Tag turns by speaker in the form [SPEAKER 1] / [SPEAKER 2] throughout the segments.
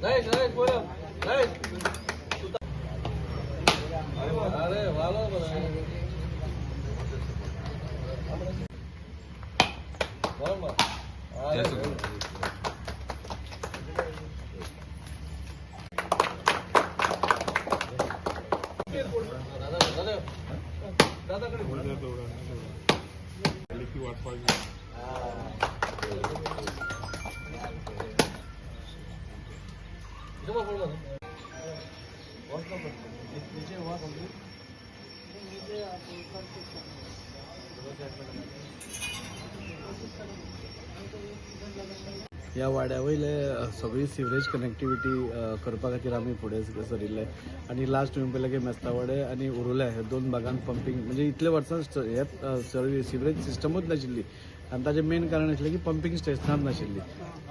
[SPEAKER 1] अरे वाला
[SPEAKER 2] ह्या वाड्या वयले सगळी सिवरेज कनेक्टिविटी करपा खातीर आमी फुडें सरिल्ले आनी लास्ट तुवें पळयलें की मेस्तावाडे आनी उरुल्या हे दोन भागांत पंपींग म्हणजे इतले वर्सां हे सिवरेज सिस्टमूच नाशिल्ली आनी ताजें मेन कारण आशिल्लें की पंपींग स्टेशनां नाशिल्ली.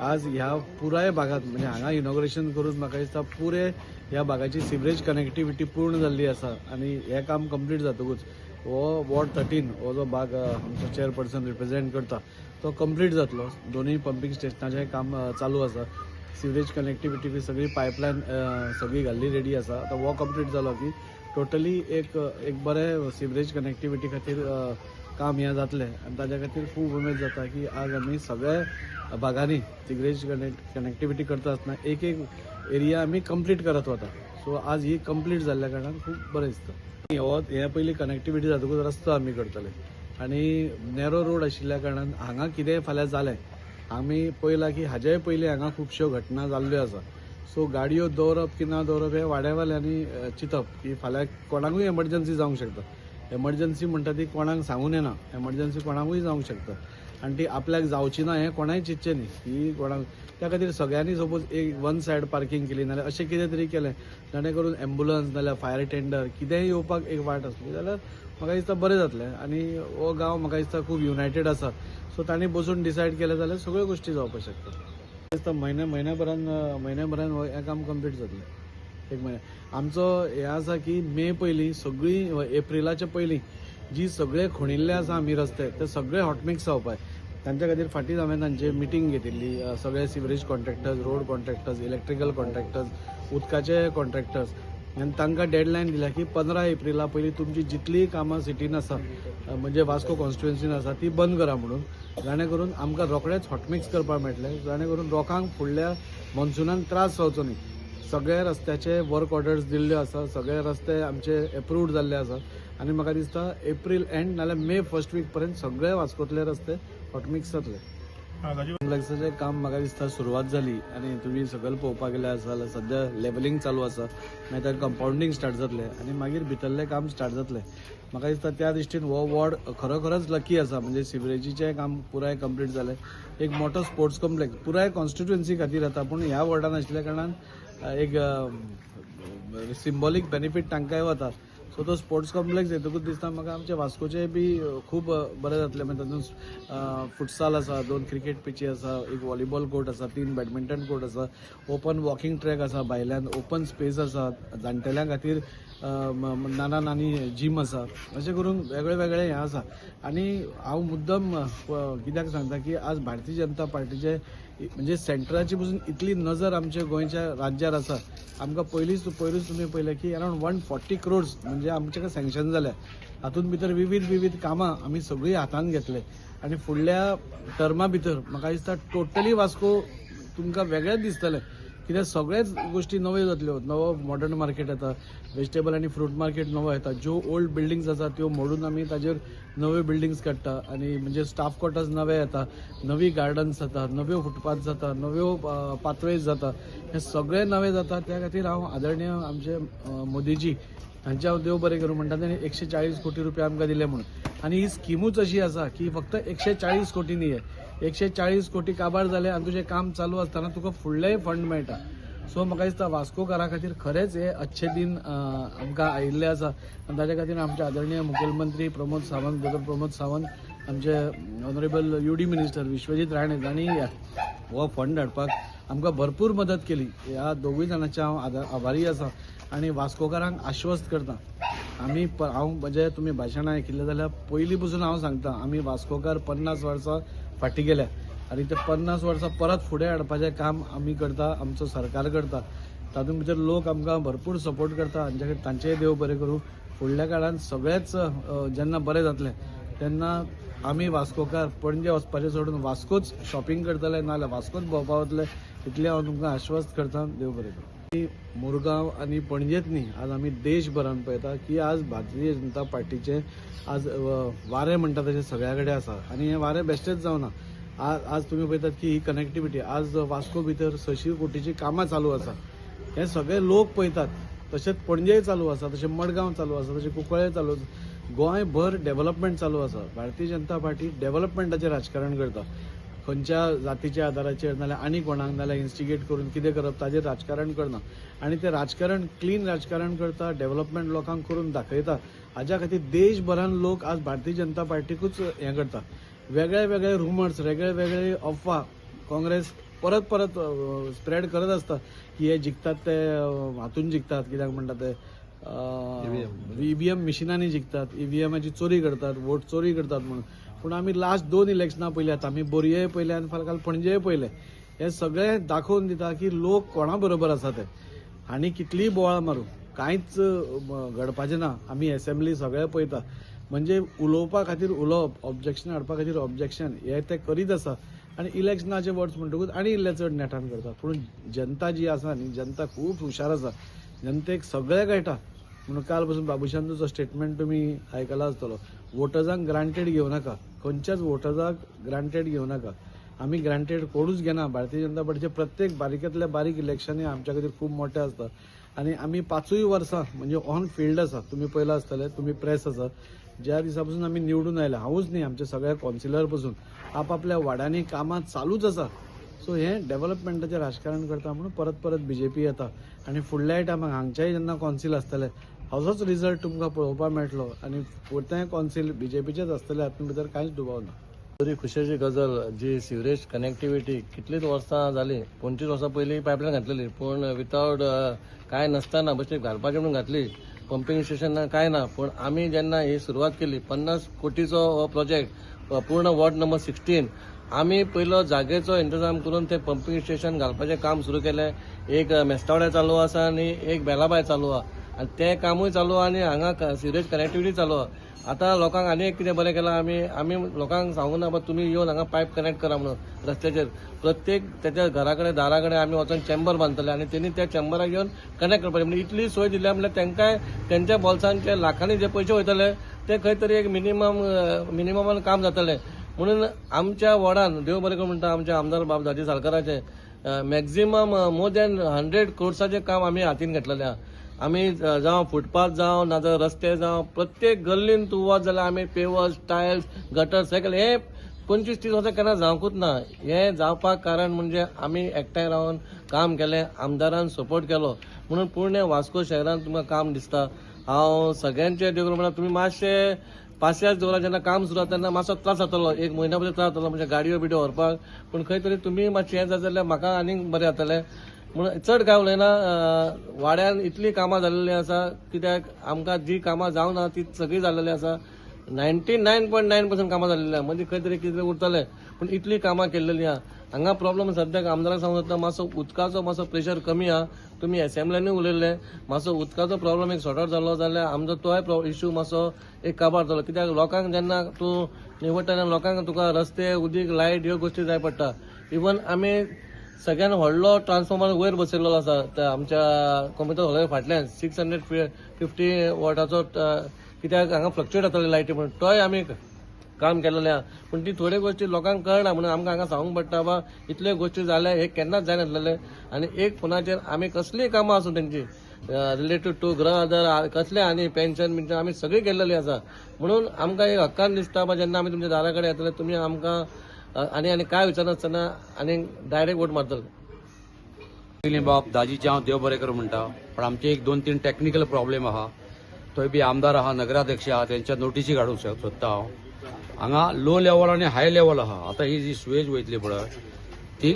[SPEAKER 2] आज ह्या पुराय भागात म्हणजे हांगा इनॉग्रेशन करून म्हाका दिसता पुरे ह्या भागाची सिवरेज कनेक्टिविटी पूर्ण जाल्ली आसा आनी हें काम कंप्लीट जातकूच हो वॉर्ड 13 हो जो भाग आमचो चेअरपर्सन रिप्रेझेंट करता तो कंप्लीट जातलो. दोनूय पंपींग स्टेशनाचें काम चालू आसा. सिवरेज कनेक्टिविटी बी सगळी पायपलायन सगळी घाल्ली रेडी आसा. आतां हो कंप्लीट जालो की टोटली एक बरें सिवरेज कनेक्टिविटी खातीर काम हें जातलें आनी ताज्या खातीर खूब उमेद जाता की आज आमी सगळ्या भागांनी सिवरेज कनेक्टिविटी करता आसतना एक एरिया आमी कंप्लीट करत वता. सो आज ही कंप्लीट जाल्ल्या कारणान खूब बरें दिसता. हे पयलीं कनेक्टिविटी जातकूच रस्तो आमी करतले आनी नॅरो रोड आशिल्ल्या कारणान हांगा कितें फाल्यां जालें आमी पळयलां की हाजेय पयलीं हांगा खुबश्यो घटना जाल्ल्यो आसा. सो गाडयो दवरप की ना दवरप हे वाड्यावाल्यांनी चिंतप की फाल्यां कोणाकूय एमर्जन्सी जावंक शकता. एमर्जन्सी म्हणटा ती कोणाक सांगून येना. एमर्जन्सी कोणाकूय जावंक शकता आनी ती आपल्याक जावची ना हें कोणाय चिंतचें न्ही की कोणाक. त्या खातीर सगळ्यांनी सपोज एक वन सायड पार्किंग केली नाल्यार अशें कितें तरी केलें जेणे करून एम्बुलन्स नाल्यार फायर टेंडर कितेंय येवपाक एक वाट आसली जाल्यार म्हाका दिसता बरें जातलें. आनी हो गांव म्हाका दिसता खूब युनायटेड आसा. सो तांणी बसून डिसायड केलें जाल्यार सगळ्यो गोश्टी जावपाक शकता. दिसता म्हयन्याभरान हें काम कंप्लीट जातलें. एक म्हयन्या आमचो हें आसा की मे पयलीं सगळीं एप्रिलाच्या पयलीं जी सगळे खणिल्ले आसा आमी रस्ते ते सगळे हॉटमिक्स जावपाक. तांच्या खातीर फाटीं हांवें तांची मिटींग घेतिल्ली. सगळे sewerage contractors, road contractors, electrical contractors, उदकाचे कॉन्ट्रॅक्टर्स आनी तांकां डेडलायन दिल्या की 15 एप्रिला पयलीं तुमची जितलीय कामां सिटीन आसा म्हणजे वास्को कॉन्स्टिट्युएन्सीन आसा ती बंद करा म्हणून. जाणे करून आमकां रोखडेंच हॉटमिक्स करपाक मेळटलें. जाणे करून लोकांक फुडल्या मॉन्सुनान त्रास जावचो न्ही. सगळे रस्त्याचे वर्क ऑर्डर्स दिल्ल्यो आसा. सगळे रस्ते आमचे एप्रूव्ड जाल्ले आसा आनी म्हाका दिसता एप्रील एंड नाल्यार मे फर्स्ट वीक पर्यंत सगळे वास्कोतले रस्ते हॉटमिक्स जातले. कॉम्प्लेक्साचें काम म्हाका दिसता सुरवात जाली आनी तुमी सकयल पळोवपाक गेल्यार जाल्यार सद्या लेवलिंग चालू आसा. मागीर कंपाउंडींग स्टार्ट जातलें आनी मागीर भितरलें काम स्टार्ट जातलें. म्हाका दिसता त्या दृश्टीन हो वॉर्ड खरोखरच लकी आसा. म्हणजे सिवरेजीचें काम पुराय कंप्लीट जालें. एक मोठो स्पोर्ट्स कॉम्प्लेक्स पुराय कॉन्स्टिट्युएन्सी खातीर येता पूण ह्या वॉर्डान आशिल्ल्या कारणान एक सिंबॉलीक बेनिफीट तांकांय वता. सो तो स्पोर्ट्स कॉम्प्लेक्स येतकूच दिसता म्हाका आमचे वास्कोचे बी खूब बरें जातलें. म्हणजे तातूंत फुटसाल आसा, 2 क्रिकेट पिची आसा, एक व्हॉलीबॉल कोर्ट आसा, 3 बॅडमिंटन कोर्ट आसा, ओपन वॉकिंग ट्रॅक आसा, भायल्यान ओपन स्पेस आसा, जाणटेल्यां खातीर नाना नानी जीम आसा. अशें करून वेगळे वेगळे हें आसा. आनी हांव मुद्दम कित्याक सांगता की आज भारतीय जनता पार्टीचे म्हणजे सेंटराची पसून इतली नजर आमच्या गोंयच्या राज्यार आसा. आमकां पयरूच तुमी पळयलें की अरावंड 140 crores म्हणजे आमचे सँक्शन जाल्या. हातूंत भितर विविध कामां आमी सगळीं हातांत घेतले आनी फुडल्या टर्मा भितर म्हाका दिसता टोटली वास्को तुमकां वेगळेंच दिसतलें. कित्याक सगळेच गोश्टी नव्यो जातल्यो. नवो मॉडर्न मार्केट येता, व्हेजिटेबल आनी फ्रूट मार्केट नवो येता. ज्यो ओल्ड बिल्डिंग्स आसा त्यो मोडून आमी ताजेर नव्यो बिल्डिंग्स काडटा आनी म्हणजे स्टाफ क्वॉर्टर्स नवे येता, नवी गार्डन्स जाता, नव्यो फुटपाथ जाता, नव्यो पाथवेज जाता. हे सगळे नवे जाता. त्या खातीर हांव आदरणीय आमचे मोदीजी हांचे हांव देव बरें करूं म्हणटा. ताणें 140 कोटी रुपया आमकां दिले म्हणून. आनी ही स्किमूच अशी आसा की फक्त 140 कोटी न्ही. 140 कोटी काबार जाले आनी तुजें काम चालू आसतना तुका फुडलेय फंड मेळटा. सो म्हाका दिसता वास्कोकारां खातीर खरेंच हे अच्छे दिन आमकां आयिल्ले आसा आनी ताचे खातीर आमचे आदरणीय मुखेलमंत्री प्रमोद सावंत, आमचे honourable UD minister Vishwajit Rane जांणी हो फंड हाडपाक आमकां भरपूर मदत केली. ह्या दोगूय जाणांचे हांव आभारी आसा आनी वास्कोकारांक आश्वस्त करता. हांव म्हणजे तुमी भाशणां आयकिल्लें जाल्यार पयलीं पसून हांव सांगता आमी वास्कोकार 50 वर्सां फाटीं गेल्या आनी ते 50 वर्सां परत फुडें हाडपाचें काम आमी करता, आमचो सरकार करता. तातूंत भितर लोक आमकां भरपूर सपोर्ट करता, तांचेय देव बरें करूं. फुडल्या काळात सगळेच जेन्ना बरें जातलें तेन्ना आमी वास्कोकार पणजे वचपाचें सोडून वास्कोच शॉपिंग करतले, नाजाल्यार वास्कोच भोंवपा वतले, इतलें हांव तुमकां आश्वस्त करता. देव बरें करूं. मुरगांव आनी पणजेच न्ही, आज आमी देशभरान पळयता की आज भारतीय जनता पार्टीचे आज वारें म्हणटा तशें सगळ्या कडेन आसा. आनी हें वारें बेश्टेच जावना. आज तुमी पळयतात की ही कनेक्टिविटी आज वास्को भितर 600 कोटीची कामां चालू आसा. हे सगळे लोक पळयतात. तशेंच पणजेय चालू आसा, तशें मडगांव चालू आसा, तशें कुंकळे चालू आसा. गोंयभर डेव्हलपमेंट चालू आसा. भारतीय जनता पार्टी डेव्हलपमेंटाचें राजकारण करता. खंयच्या जातीच्या आदाराचेर नाल्यार आनी कोणाक नाल्यार इन्स्टिगेट करून कितें करप ताचेर राजकारण करना. आनी तें राजकारण क्लीन राजकारण करता, डेव्हलपमेंट लोकांक करून दाखयता. हाज्या खातीर देशभरान लोक आज भारतीय जनता पार्टीकूच हें करता. वेगळे वेगळे रुमर्स, वेगळे वेगळे अफवा काँग्रेस परत परत स्प्रेड करत आसता की हे जिखतात ते हातून जिखतात, कित्याक म्हणटा ते ईव्हीएम मिशिनांनी जिखतात, ईव्हीएमाची चोरी करतात, वोट चोरी करतात म्हणून. पूण आमी लास्ट 2 इलेक्शनां पयल्यात, आमी बोरये पयले आनी फाल्यां पणजेय पयले. हे सगळें दाखोवन दिता की लोक कोणा बरोबर आसा ते. आनी कितलीय बोवाळ मारूं कांयच घडपाचें ना. आमी असेंब्ली सगळें पळयता. म्हणजे उलोवपा खातीर उलोवप, ऑब्जेक्शन हाडपा खातीर ऑब्जेक्शन हे ते करीत आसा. आनी इलेक्शनाचे वर्ड्स म्हणटकूच आनी इल्ले चड नेटान करतात. पूण जनता जी आसा न्ही, जनता खूब हुशार आसा. जनतेक सगळें कळटा. म्हणून काल पासून बाबुशांचो स्टेटमेंट तुमी आयकला आसतलो. वोटर्सांक ग्रांटेड घेवं नाका, खंयच्याच वोटर्सांक ग्रांटेड घेवं नाका. आमी ग्रांटेड कोणूच घेना. भारतीय जनता पार्टीचे प्रत्येक बारीकांतल्या बारीक इलेक्शनूय आमच्या खातीर खूब मोठे आसता. आनी आमी 5 वर्सां म्हणजे ऑन फील्ड आसा. तुमी पळयला आसतले, तुमी प्रेस आसा. ज्या दिसा पासून आमी निवडून आयला, हांवूच न्ही, आमचे सगळे कौन्सिलर पासून आपापल्या वाड्यांनी कामां चालूच आसा. सो हें डेव्हलपमेंटाचें राजकारण करता म्हणून परत परत बीजेपी येता. आनी फुडल्या टायमाक हांगच्याय जेन्ना कौन्सिल आसतले हाचोच रिजल्ट तुमकां पळोवपाक मेळटलो. आनी फुडतें कौन्सिल बीजेपीचेच आसतलें, हातूंत भितर कांयच दुबाव ना.
[SPEAKER 3] बरी खुशेची गजाल जी सिवरेज कनेक्टिविटी कितलीच वर्सां जाली. 25 वर्सां पयलीं पायपलायन घातलेली, पूण विथआउट काय नासतना बश्टी घालपाचें म्हणून घातली. पंपिंग स्टेशन काय ना. पूण आमी जेन्ना ही सुरवात केली 50 कोटीचो हो प्रोजेक्ट पूर्ण वॉर्ड नंबर 16 आमी पयलो जागेचो इंतजाम करून ते पंपिंग स्टेशन घालपाचें काम सुरू केलें. एक मेस्तावड्या चालू आसा आनी एक बेलाबाय चालू आहा. आनी तें कामूय चालू आहा आनी हांगा सिवरेज कनेक्टिविटी चालू आहा. आतां लोकांक आनी एक कितें बरें केलां, आमी लोकांक सांगूं ना तुमी येवन हांगा पायप कनेक्ट करा म्हणून रस्त्याचेर. प्रत्येक त्याच्या घरा कडेन दारा कडेन आमी वचून चेंबर बांदतले आनी तेणी त्या चेंबराक येवन कनेक्ट करपाचें. म्हणजे इतली सोय दिल्या म्हणल्यार तांकांय त्यांच्या बोल्सांचे लाखांनी जे पयशे वयतले ते खंय तरी एक मिनिममान काम जातलें. म्हणून आमच्या वॉर्डान देव बरें करून म्हणटा आमच्या आमदार बाबदाजी साळकाराचे मॅक्झिमम मोर दॅन 100 crores काम आमी हातीन घेतलेलें आहा. आमी जावं फुटपाथ जावं नाजाल्यार रस्ते जावं प्रत्येक गल्लीन तूं वच जाल्यार आमी पेवर्स, टायल्स, गटर सायकल हे 25-30 वर्सां केन्ना जावंकूच ना. हें जावपाक कारण म्हणजे आमी एकठांय रावन काम केलें, आमदारान सपोर्ट केलो. म्हणून पूर्ण वास्को शहरान तुमकां काम दिसता. हांव सगळ्यांचे देव म्हणटा तुमी मातशे 5 दवरा जेन्ना काम सुरू जाता तेन्ना मातसो त्रास जातलो, 1 म्हयन्या पयलीं त्रास जातलो म्हणजे गाडयो बिड्यो व्हरपाक. पूण खंय तरी तुमी मातशें हें जाता जाल्यार म्हाका आनीक बरें जातलें. म्हणून चड काय उलयना. वाड्यान इतली कामां जाल्लीं आसा कित्याक आमकां जी कामां जावना ती सगळीं जाल्लेली आसा. 99.9% कामां जाल्लेली आहा. म्हणजे खंय तरी कितें उरतलें पूण इतली कामां केल्लेली आहा. हांगा प्रॉब्लम सद्याक आमदाराक सांगूं जाता मातसो उदकाचो मातसो प्रेशर कमी आहा. तुमी असेंब्लीनूय उलयल्ले मातसो उदकाचो प्रॉब्लम एक सॉर्ट आउट जालो जाल्यार आमचो तोय इश्यू मातसो एक काबार जालो. कित्याक लोकांक जेन्ना तूं निवडटा तेन्ना लोकांक तुका रस्ते, उदीक, लायट ह्यो गोश्टी जाय पडटा. इवन आमी सगळ्यान व्हडलो ट्रान्सफॉर्मर वयर बसयल्लो आसा आमच्या कॉम्प्युटर हॉला फाटल्यान 650 वॉटाचो. कित्याक हांगा फ्लक्च्युएट जाताली लायटी म्हणून तोय आमी काम केलेलें आहा. पूण ती थोड्यो गोश्टी लोकांक कळना म्हणून आमकां हांगा सांगूंक पडटा बा इतल्यो गोश्टी जाल्या हे केन्नाच जायनासलेले. आनी एक फोनाचेर आमी कसलीय कामां आसूं तेंची रिलेटेड टू गृह आधार कसले आनी पेन्शन आमी सगळी केल्लेली आसा. म्हणून आमकां एक हक्कान दिसता बा जेन्ना आमी तुमच्या दारा कडेन येतले तुमी आमकां आनी काय विचारनासतना आनी डायरेक्ट वोट मारतले.
[SPEAKER 4] पयलीं बाब दाजीचे हांव देव बरें करूं म्हणटा. पण आमचे एक 2-3 टॅक्निकल प्रॉब्लेम आहा. थंय बी आमदार आहा, नगराध्यक्ष आहा, तेंच्या नोटीसी काडूंक सोदता हांव. हांगा लो लेवल आनी हाय लेवल आहा. आतां ही जी सुवेज वयतली पळय ती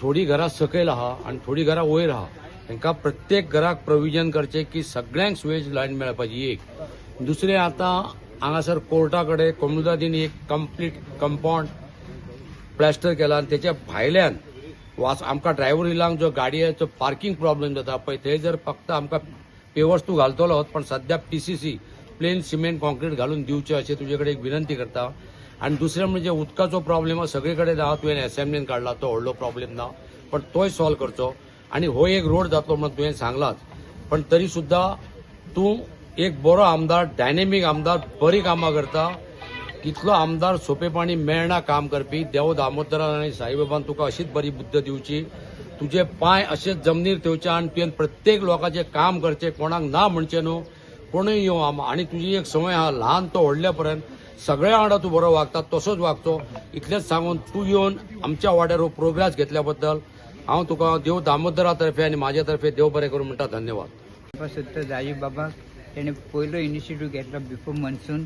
[SPEAKER 4] थोडी घरां सकयल आहा आनी थोडी घरां वयर आहा. तांकां प्रत्येक घराक प्रोविजन करचें की सगळ्यांक सुवेज लायन मेळपाची. एक दुसरें आतां हांगासर कोर्टा कडेन कोमुदादीन एक कंप्लीट कंपाऊंड प्लॅस्टर केला आनी तेच्या भायल्यान आमकां ड्रायव्हरीलांक जो गाडयेचो पार्किंग प्रॉब्लेम जाता पळय थंय जर फक्त आमकां पेवर्स तूं घालतलो पण सध्या PCC प्लेन सिमेंट कॉन्क्रीट घालून दिवचें अशें तुजे कडेन एक विनंती करता. आनी दुसरें म्हणजे उदकाचो प्रॉब्लेम सगळे कडेन आहा, तुवें असेंब्लीन काडला तो व्हडलो प्रॉब्लेम ना, पण तोय सॉल्व करचो. आनी हो एक रोड जातलो म्हणून तुवें सांगलाच, पण तरी सुद्धा तूं एक बरो आमदार, डायनेमीक आमदार, बरी कामां करता. कितलो आमदार सोंपेपणी मेळना काम करपी. देव दामोदरान आनी साईबाबान तुका अशीच बरी बुद्ध दिवची. तुजे पांय अशेच जमनीर ठेवचे आनी तुवें प्रत्येक लोकांचें काम करचें, कोणाक ना म्हणचें न्हू. कोणूय येवं आनी तुजी एक संवय आहा ल्हान तो व्हडल्या पर्यंत सगळ्या वांगडा तूं बरो वागता, तसोच वागचो. इतलेंच सांगून तूं येवन आमच्या वाड्यार प्रोग्रेस घेतल्या बद्दल हांव तुका देव दामोदरा तर्फे आनी म्हाजे तर्फे देव बरें करूं म्हणटा. धन्यवाद.
[SPEAKER 5] सत्तर दाजी बाबा तेणे पयलो इनिशिएटीव घेतला बिफोर मनसून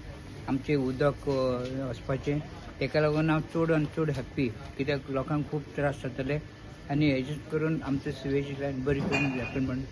[SPEAKER 5] आमचें उदक वचपाचें. तेका लागून हांव चड आनी चड हॅप्पी, कित्याक लोकांक खूब त्रास जाताले आनी हेजेच करून आमचो सिवेज लायन बरी करून जातली म्हणून